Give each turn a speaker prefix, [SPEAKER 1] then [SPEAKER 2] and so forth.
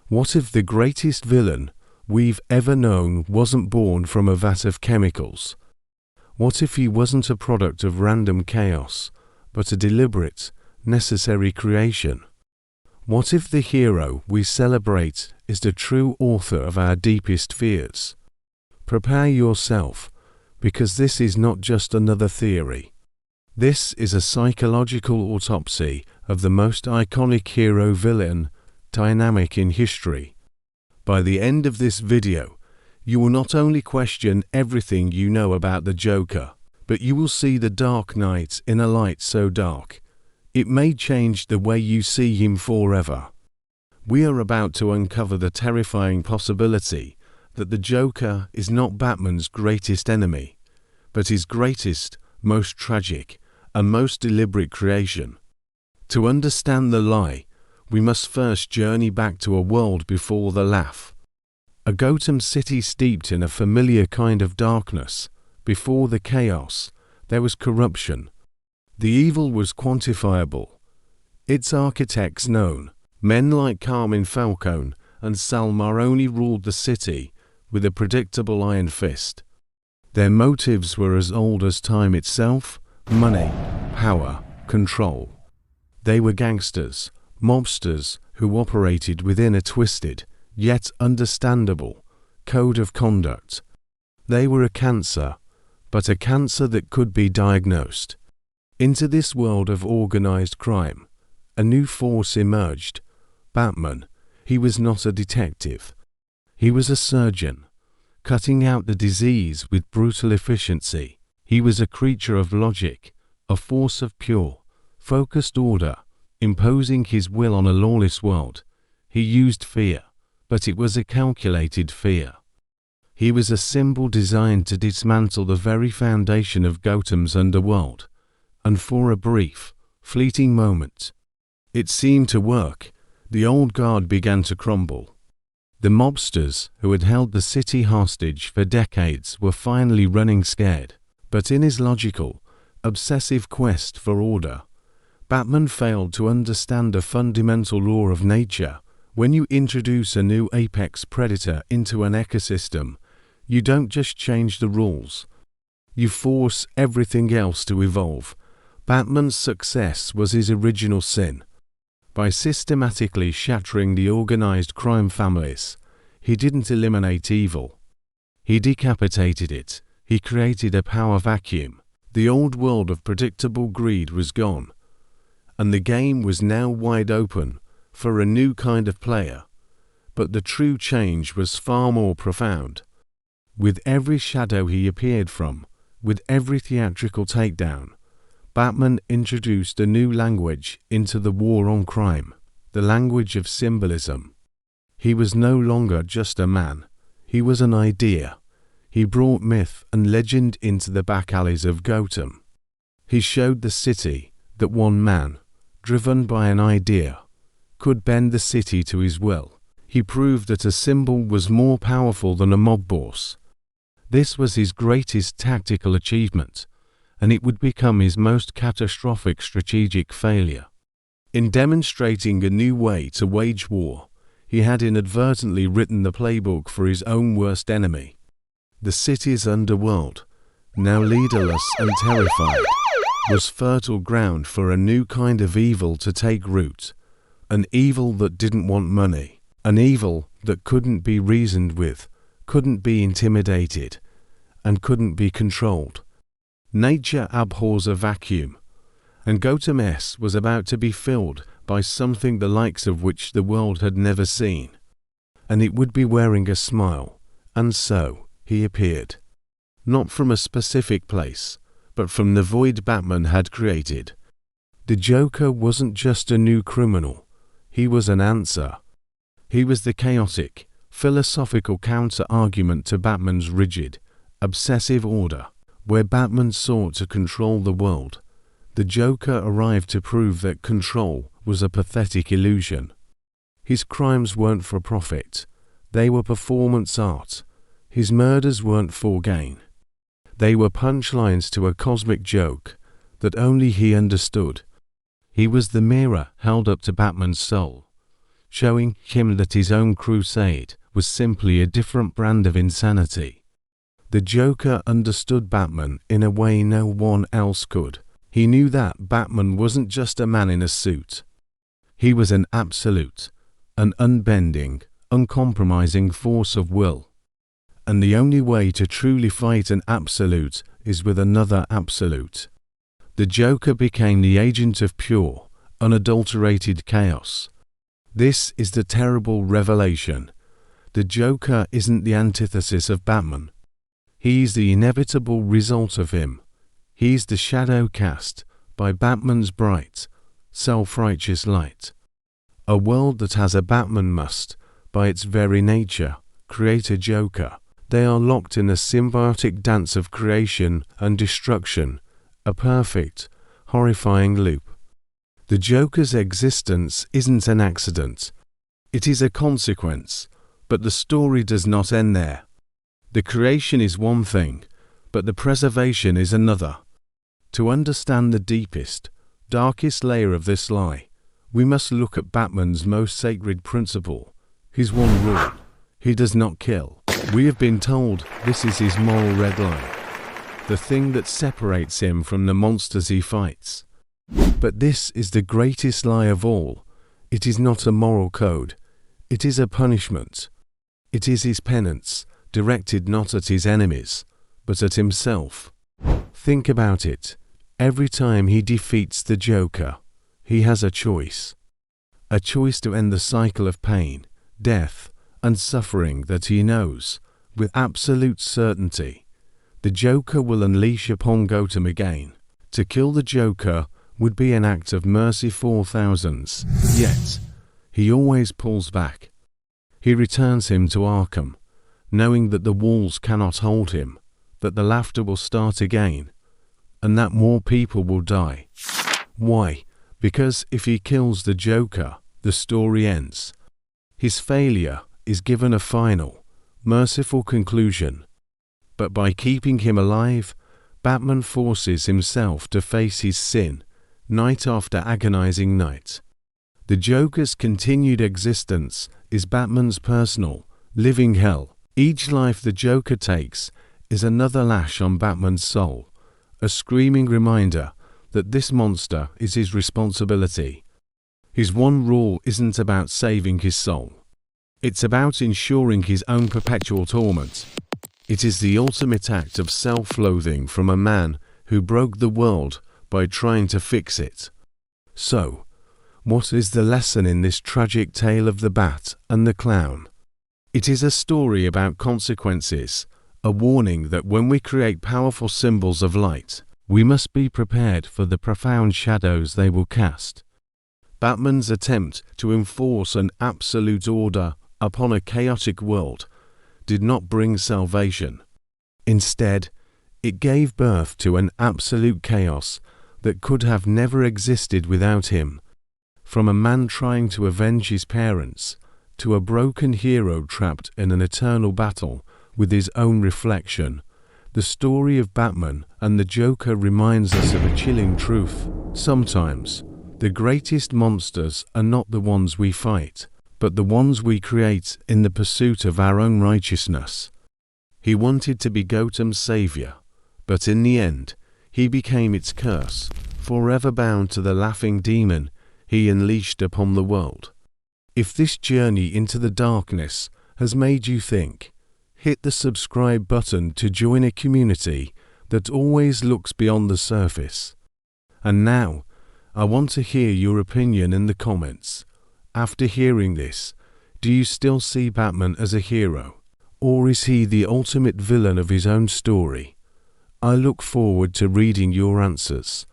[SPEAKER 1] What if the greatest villain we've ever known wasn't born from a vat of chemicals? What if he wasn't a product of random chaos, but a deliberate, necessary creation? What if the hero we celebrate is the true author of our deepest fears? Prepare yourself, because this is not just another theory. This is a psychological autopsy of the most iconic hero-villain dynamic in history. By the end of this video, you will not only question everything you know about the Joker, but you will see the Dark Knight in a light so dark, it may change the way you see him forever. We are about to uncover the terrifying possibility that the Joker is not Batman's greatest enemy, but his greatest, most tragic, and most deliberate creation. To understand the lie, we must first journey back to a world before the laugh. A Gotham city steeped in a familiar kind of darkness. Before the chaos, there was corruption. The evil was quantifiable. Its architects known. Men like Carmine Falcone and Sal Maroni ruled the city with a predictable iron fist. Their motives were as old as time itself: money, power, control. They were gangsters, mobsters who operated within a twisted, yet understandable, code of conduct. They were a cancer, but a cancer that could be diagnosed. Into this world of organized crime, a new force emerged. Batman. He was not a detective. He was a surgeon, cutting out the disease with brutal efficiency. He was a creature of logic, a force of pure, focused order, imposing his will on a lawless world. He used fear, but it was a calculated fear. He was a symbol designed to dismantle the very foundation of Gotham's underworld. And for a brief, fleeting moment, it seemed to work. The old guard began to crumble. The mobsters who had held the city hostage for decades were finally running scared. But in his logical, obsessive quest for order, Batman failed to understand a fundamental law of nature. When you introduce a new apex predator into an ecosystem, you don't just change the rules. You force everything else to evolve. Batman's success was his original sin. By systematically shattering the organized crime families, he didn't eliminate evil. He decapitated it. He created a power vacuum. The old world of predictable greed was gone, and the game was now wide open for a new kind of player. But the true change was far more profound. With every shadow he appeared from, with every theatrical takedown, Batman introduced a new language into the war on crime, the language of symbolism. He was no longer just a man, he was an idea. He brought myth and legend into the back alleys of Gotham. He showed the city that one man, driven by an idea, could bend the city to his will. He proved that a symbol was more powerful than a mob boss. This was his greatest tactical achievement, and it would become his most catastrophic strategic failure. In demonstrating a new way to wage war, he had inadvertently written the playbook for his own worst enemy. The city's underworld, now leaderless and terrified, was fertile ground for a new kind of evil to take root. An evil that didn't want money. An evil that couldn't be reasoned with, couldn't be intimidated, and couldn't be controlled. Nature abhors a vacuum, and Gotham S was about to be filled by something the likes of which the world had never seen. And it would be wearing a smile, and so he appeared. Not from a specific place, but from the void Batman had created. The Joker wasn't just a new criminal, he was an answer. He was the chaotic, philosophical counter-argument to Batman's rigid, obsessive order. Where Batman sought to control the world, the Joker arrived to prove that control was a pathetic illusion. His crimes weren't for profit, they were performance art. His murders weren't for gain. They were punchlines to a cosmic joke that only he understood. He was the mirror held up to Batman's soul, showing him that his own crusade was simply a different brand of insanity. The Joker understood Batman in a way no one else could. He knew that Batman wasn't just a man in a suit. He was an absolute, an unbending, uncompromising force of will. And the only way to truly fight an absolute is with another absolute. The Joker became the agent of pure, unadulterated chaos. This is the terrible revelation. The Joker isn't the antithesis of Batman. He's the inevitable result of him. He's the shadow cast by Batman's bright, self-righteous light. A world that has a Batman must, by its very nature, create a Joker. They are locked in a symbiotic dance of creation and destruction, a perfect, horrifying loop. The Joker's existence isn't an accident. It is a consequence, but the story does not end there. The creation is one thing, but the preservation is another. To understand the deepest, darkest layer of this lie, we must look at Batman's most sacred principle, his one rule: he does not kill. We have been told this is his moral red line, the thing that separates him from the monsters he fights. But this is the greatest lie of all. It is not a moral code. It is a punishment. It is his penance, directed not at his enemies, but at himself. Think about it. Every time he defeats the Joker, he has a choice. A choice to end the cycle of pain, death, and suffering that he knows, with absolute certainty, the Joker will unleash upon Gotham again. To kill the Joker would be an act of mercy for thousands. Yet, he always pulls back. He returns him to Arkham, knowing that the walls cannot hold him, that the laughter will start again, and that more people will die. Why? Because if he kills the Joker, the story ends. His failure is given a final, merciful conclusion. But by keeping him alive, Batman forces himself to face his sin, night after agonizing night. The Joker's continued existence is Batman's personal, living hell. Each life the Joker takes is another lash on Batman's soul, a screaming reminder that this monster is his responsibility. His one rule isn't about saving his soul. It's about ensuring his own perpetual torment. It is the ultimate act of self-loathing from a man who broke the world by trying to fix it. So, what is the lesson in this tragic tale of the Bat and the Clown? It is a story about consequences, a warning that when we create powerful symbols of light, we must be prepared for the profound shadows they will cast. Batman's attempt to enforce an absolute order upon a chaotic world did not bring salvation. Instead, it gave birth to an absolute chaos that could have never existed without him. From a man trying to avenge his parents, to a broken hero trapped in an eternal battle with his own reflection, the story of Batman and the Joker reminds us of a chilling truth. Sometimes, the greatest monsters are not the ones we fight, but the ones we create in the pursuit of our own righteousness. He wanted to be Gotham's savior, but in the end, he became its curse, forever bound to the laughing demon he unleashed upon the world. If this journey into the darkness has made you think, hit the subscribe button to join a community that always looks beyond the surface. And now, I want to hear your opinion in the comments. After hearing this, do you still see Batman as a hero? Or is he the ultimate villain of his own story? I look forward to reading your answers.